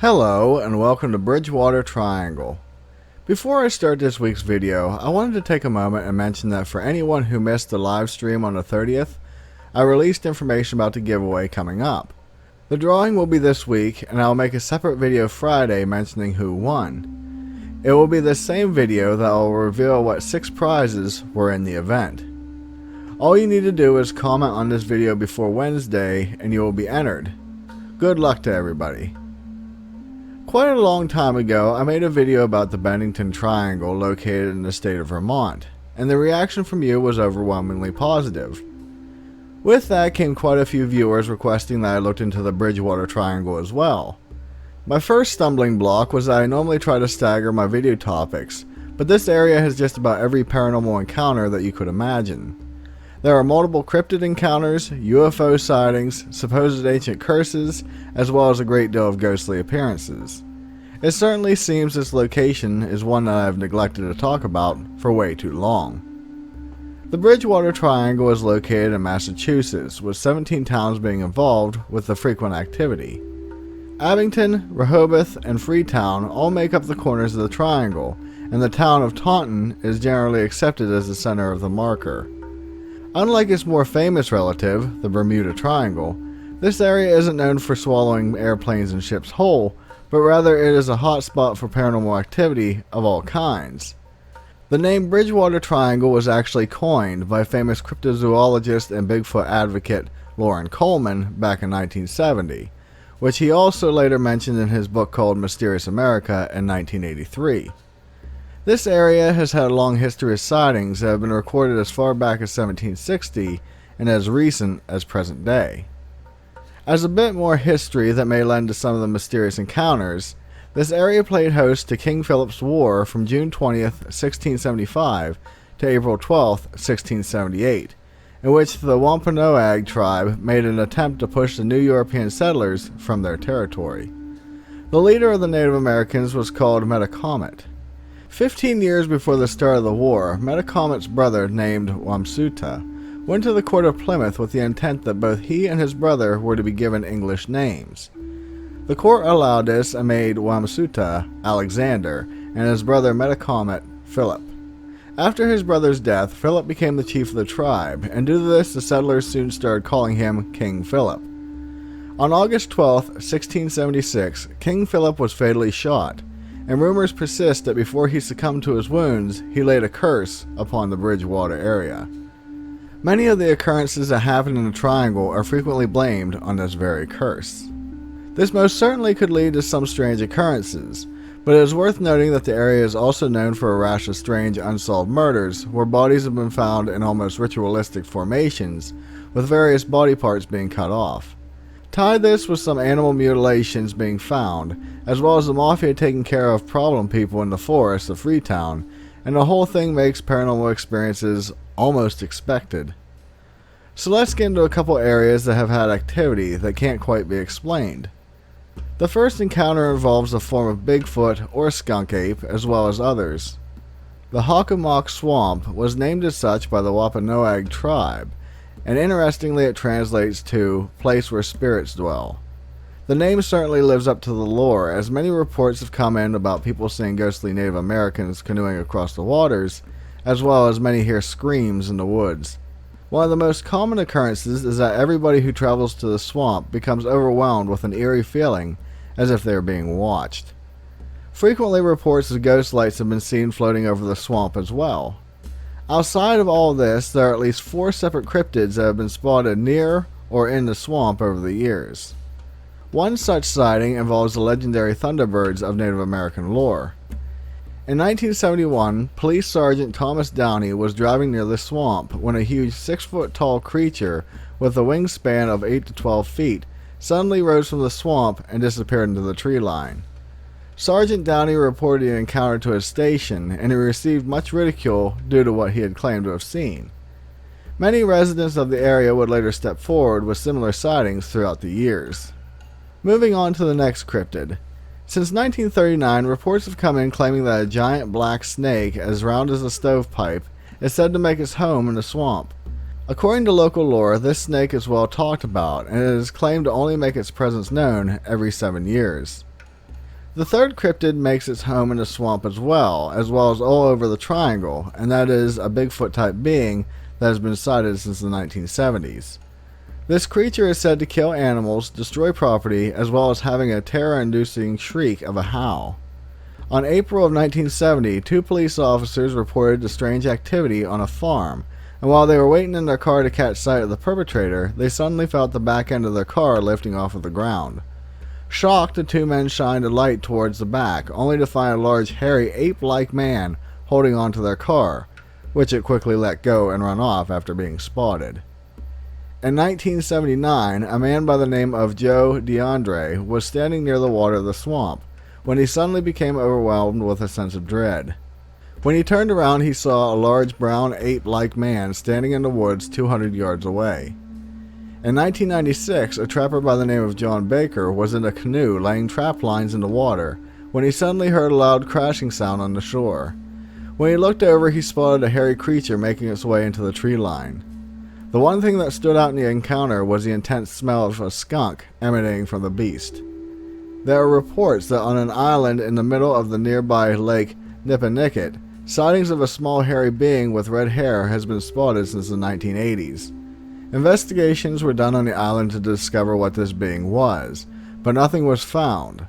Hello and welcome to Bridgewater Triangle. Before I start this week's video, I wanted to take a moment and mention that for anyone who missed the live stream on the 30th, I released information about the giveaway coming up. The drawing will be this week, and I'll make a separate video Friday mentioning who won. It will be the same video that will reveal what 6 prizes were in the event. All you need to do is comment on this video before Wednesday and you will be entered. Good luck to everybody. Quite a long time ago, I made a video about the Bennington Triangle located in the state of Vermont, and the reaction from you was overwhelmingly positive. With that came quite a few viewers requesting that I looked into the Bridgewater Triangle as well. My first stumbling block was that I normally try to stagger my video topics, but this area has just about every paranormal encounter that you could imagine. There are multiple cryptid encounters, UFO sightings, supposed ancient curses, as well as a great deal of ghostly appearances. It certainly seems this location is one that I have neglected to talk about for way too long. The Bridgewater Triangle is located in Massachusetts, with 17 towns being involved with the frequent activity. Abington, Rehoboth, and Freetown all make up the corners of the triangle, and the town of Taunton is generally accepted as the center of the marker. Unlike its more famous relative, the Bermuda Triangle, this area isn't known for swallowing airplanes and ships whole, but rather it is a hot spot for paranormal activity of all kinds. The name Bridgewater Triangle was actually coined by famous cryptozoologist and Bigfoot advocate Loren Coleman back in 1970, which he also later mentioned in his book called Mysterious America in 1983. This area has had a long history of sightings that have been recorded as far back as 1760 and as recent as present day. As a bit more history that may lend to some of the mysterious encounters, this area played host to King Philip's War from June 20th, 1675 to April 12th, 1678, in which the Wampanoag tribe made an attempt to push the new European settlers from their territory. The leader of the Native Americans was called Metacomet. 15 years before the start of the war, Metacomet's brother, named Wamsuta, went to the court of Plymouth with the intent that both he and his brother were to be given English names. The court allowed this and made Wamsuta Alexander and his brother Metacomet Philip. After his brother's death, Philip became the chief of the tribe, and due to this the settlers soon started calling him King Philip. On August 12, 1676, King Philip was fatally shot, and rumors persist that before he succumbed to his wounds, he laid a curse upon the Bridgewater area. Many of the occurrences that happen in the triangle are frequently blamed on this very curse. This most certainly could lead to some strange occurrences, but it is worth noting that the area is also known for a rash of strange unsolved murders where bodies have been found in almost ritualistic formations, with various body parts being cut off. Tie this with some animal mutilations being found, as well as the mafia taking care of problem people in the forests of Freetown, and the whole thing makes paranormal experiences almost expected. So let's get into a couple areas that have had activity that can't quite be explained. The first encounter involves a form of Bigfoot or skunk ape, as well as others. The Hockomock Swamp was named as such by the Wampanoag tribe, and interestingly it translates to place where spirits dwell. The name certainly lives up to the lore, as many reports have come in about people seeing ghostly Native Americans canoeing across the waters, as well as many hear screams in the woods. One of the most common occurrences is that everybody who travels to the swamp becomes overwhelmed with an eerie feeling as if they are being watched. Frequently reports of ghost lights have been seen floating over the swamp as well. Outside of all this, there are at least 4 separate cryptids that have been spotted near or in the swamp over the years. One such sighting involves the legendary Thunderbirds of Native American lore. In 1971, Police Sergeant Thomas Downey was driving near the swamp when a huge 6-foot-tall creature with a wingspan of 8 to 12 feet suddenly rose from the swamp and disappeared into the tree line. Sergeant Downey reported the encounter to his station, and he received much ridicule due to what he had claimed to have seen. Many residents of the area would later step forward with similar sightings throughout the years. Moving on to the next cryptid. Since 1939, reports have come in claiming that a giant black snake as round as a stovepipe is said to make its home in the swamp. According to local lore, this snake is well talked about, and it is claimed to only make its presence known every 7 years. The third cryptid makes its home in the swamp as well as all over the triangle, and that is a Bigfoot-type being that has been sighted since the 1970s. This creature is said to kill animals, destroy property, as well as having a terror-inducing shriek of a howl. On April of 1970, 2 police officers reported a strange activity on a farm, and while they were waiting in their car to catch sight of the perpetrator, they suddenly felt the back end of their car lifting off of the ground. Shocked, the 2 men shined a light towards the back, only to find a large, hairy, ape-like man holding onto their car, which it quickly let go and run off after being spotted. In 1979, a man by the name of Joe DeAndre was standing near the water of the swamp when he suddenly became overwhelmed with a sense of dread. When he turned around, he saw a large brown ape-like man standing in the woods 200 yards away. In 1996, a trapper by the name of John Baker was in a canoe laying trap lines in the water when he suddenly heard a loud crashing sound on the shore. When he looked over, he spotted a hairy creature making its way into the tree line. The one thing that stood out in the encounter was the intense smell of a skunk emanating from the beast. There are reports that on an island in the middle of the nearby lake Nippanicket, sightings of a small hairy being with red hair has been spotted since the 1980s. Investigations were done on the island to discover what this being was, but nothing was found,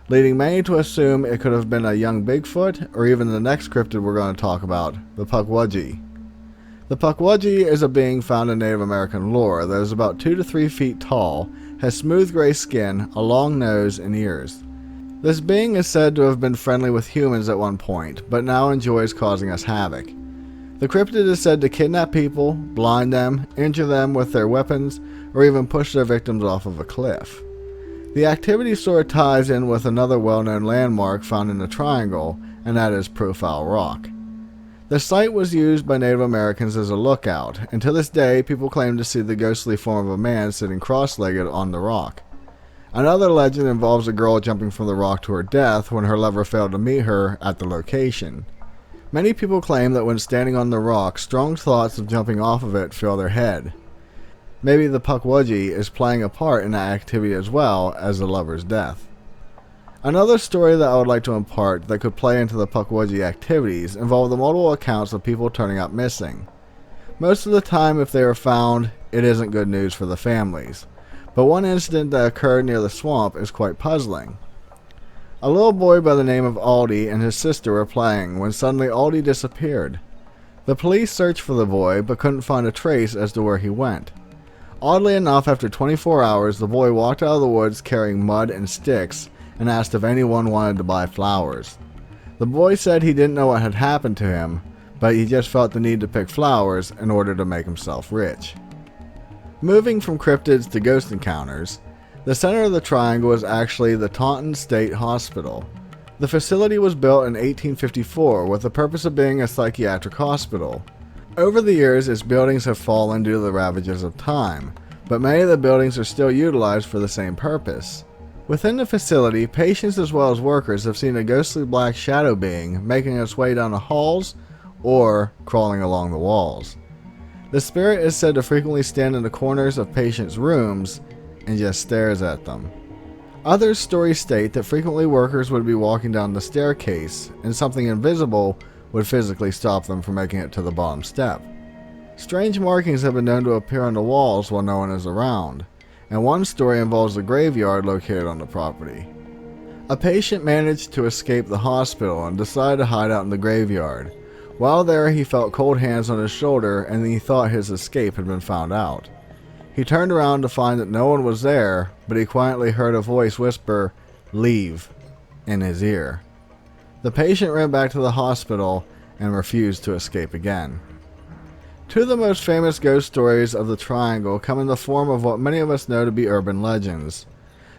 leading many to assume it could have been a young Bigfoot or even the next cryptid we're going to talk about, the Pukwudgie. The Pukwudgie is a being found in Native American lore that is about 2 to 3 feet tall, has smooth gray skin, a long nose, and ears. This being is said to have been friendly with humans at one point, but now enjoys causing us havoc. The cryptid is said to kidnap people, blind them, injure them with their weapons, or even push their victims off of a cliff. The activity sort of ties in with another well-known landmark found in the triangle, and that is Profile Rock. The site was used by Native Americans as a lookout, and to this day people claim to see the ghostly form of a man sitting cross-legged on the rock. Another legend involves a girl jumping from the rock to her death when her lover failed to meet her at the location. Many people claim that when standing on the rock, strong thoughts of jumping off of it fill their head. Maybe the Pukwudgie is playing a part in that activity as well as the lover's death. Another story that I would like to impart that could play into the Pukwudgie activities involve the multiple accounts of people turning up missing. Most of the time, if they are found, it isn't good news for the families. But one incident that occurred near the swamp is quite puzzling. A little boy by the name of Aldi and his sister were playing when suddenly Aldi disappeared. The police searched for the boy but couldn't find a trace as to where he went. Oddly enough, after 24 hours, the boy walked out of the woods carrying mud and sticks and asked if anyone wanted to buy flowers. The boy said he didn't know what had happened to him, but he just felt the need to pick flowers in order to make himself rich. Moving from cryptids to ghost encounters, the center of the triangle is actually the Taunton State Hospital. The facility was built in 1854 with the purpose of being a psychiatric hospital. Over the years, its buildings have fallen due to the ravages of time, but many of the buildings are still utilized for the same purpose. Within the facility, patients as well as workers have seen a ghostly black shadow being making its way down the halls or crawling along the walls. The spirit is said to frequently stand in the corners of patients' rooms and just stares at them. Other stories state that frequently workers would be walking down the staircase and something invisible would physically stop them from making it to the bottom step. Strange markings have been known to appear on the walls while no one is around, and one story involves a graveyard located on the property. A patient managed to escape the hospital and decided to hide out in the graveyard. While there, he felt cold hands on his shoulder and he thought his escape had been found out. He turned around to find that no one was there, but he quietly heard a voice whisper, "Leave," in his ear. The patient ran back to the hospital and refused to escape again. Two of the most famous ghost stories of the Triangle come in the form of what many of us know to be urban legends.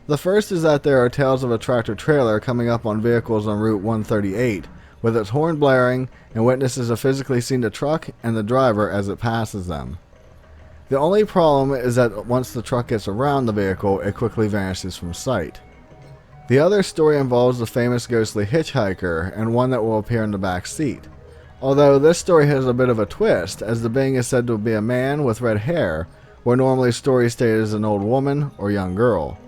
The first is that there are tales of a tractor-trailer coming up on vehicles on Route 138, with its horn blaring, and witnesses have physically seen the truck and the driver as it passes them. The only problem is that once the truck gets around the vehicle, it quickly vanishes from sight. The other story involves the famous ghostly hitchhiker, and one that will appear in the back seat. Although this story has a bit of a twist, as the being is said to be a man with red hair, where normally stories state it is an old woman or young girl.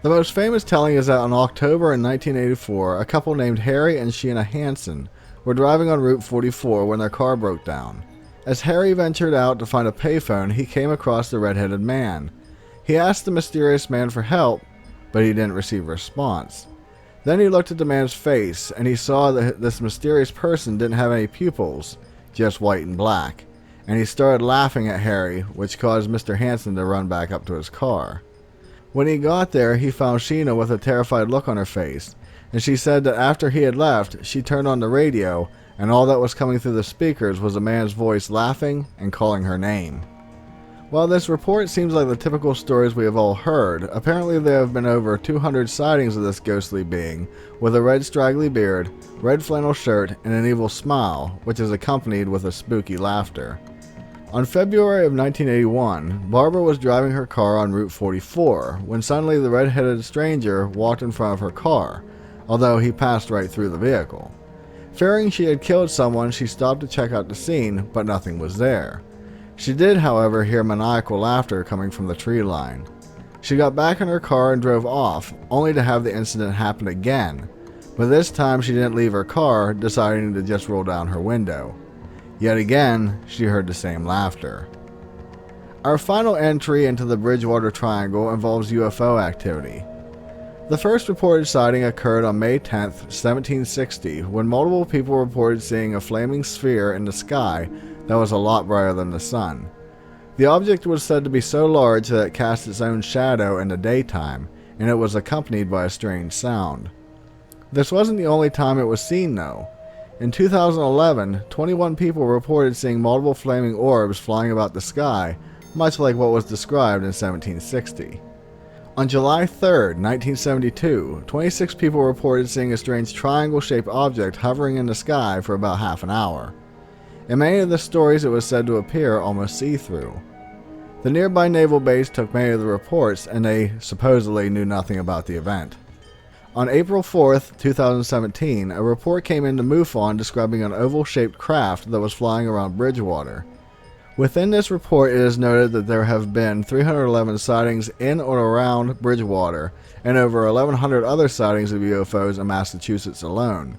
The most famous telling is that in October in 1984, a couple named Harry and Sheena Hansen were driving on Route 44 when their car broke down. As Harry ventured out to find a payphone, he came across the red-headed man. He asked the mysterious man for help, but he didn't receive a response. Then he looked at the man's face, and he saw that this mysterious person didn't have any pupils, just white and black, and he started laughing at Harry, which caused Mr. Hansen to run back up to his car. When he got there, he found Sheena with a terrified look on her face, and she said that after he had left, she turned on the radio, and all that was coming through the speakers was a man's voice laughing and calling her name. While this report seems like the typical stories we have all heard, apparently there have been over 200 sightings of this ghostly being, with a red straggly beard, red flannel shirt, and an evil smile, which is accompanied with a spooky laughter. On February of 1981, Barbara was driving her car on Route 44, when suddenly the red-headed stranger walked in front of her car, although he passed right through the vehicle. Fearing she had killed someone, she stopped to check out the scene, but nothing was there. She did, however, hear maniacal laughter coming from the tree line. She got back in her car and drove off, only to have the incident happen again, but this time she didn't leave her car, deciding to just roll down her window. Yet again, she heard the same laughter. Our final entry into the Bridgewater Triangle involves UFO activity. The first reported sighting occurred on May 10, 1760, when multiple people reported seeing a flaming sphere in the sky that was a lot brighter than the sun. The object was said to be so large that it cast its own shadow in the daytime, and it was accompanied by a strange sound. This wasn't the only time it was seen, though. In 2011, 21 people reported seeing multiple flaming orbs flying about the sky, much like what was described in 1760. On July 3, 1972, 26 people reported seeing a strange triangle-shaped object hovering in the sky for about half an hour. In many of the stories, it was said to appear almost see-through. The nearby naval base took many of the reports, and they supposedly knew nothing about the event. On April 4, 2017, a report came into MUFON describing an oval-shaped craft that was flying around Bridgewater. Within this report, it is noted that there have been 311 sightings in or around Bridgewater, and over 1,100 other sightings of UFOs in Massachusetts alone.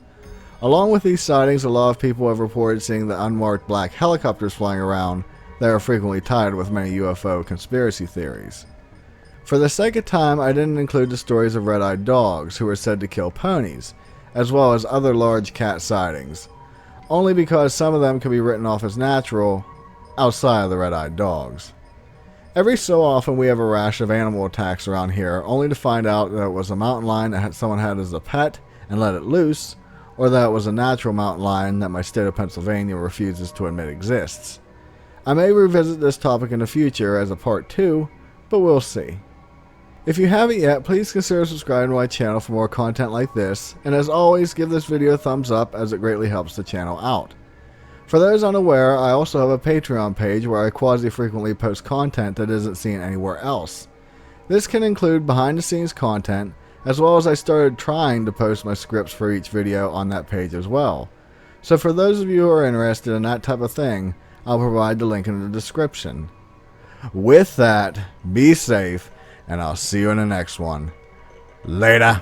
Along with these sightings, a lot of people have reported seeing the unmarked black helicopters flying around that are frequently tied with many UFO conspiracy theories. For the sake of time, I didn't include the stories of red-eyed dogs who were said to kill ponies, as well as other large cat sightings, only because some of them can be written off as natural outside of the red-eyed dogs. Every so often we have a rash of animal attacks around here, only to find out that it was a mountain lion that someone had as a pet and let it loose, or that it was a natural mountain lion that my state of Pennsylvania refuses to admit exists. I may revisit this topic in the future as a part 2, but we'll see. If you haven't yet, please consider subscribing to my channel for more content like this, and as always, give this video a thumbs up as it greatly helps the channel out. For those unaware, I also have a Patreon page where I quasi-frequently post content that isn't seen anywhere else. This can include behind-the-scenes content, as well as I started trying to post my scripts for each video on that page as well. So for those of you who are interested in that type of thing, I'll provide the link in the description. With that, be safe, and I'll see you in the next one. Later.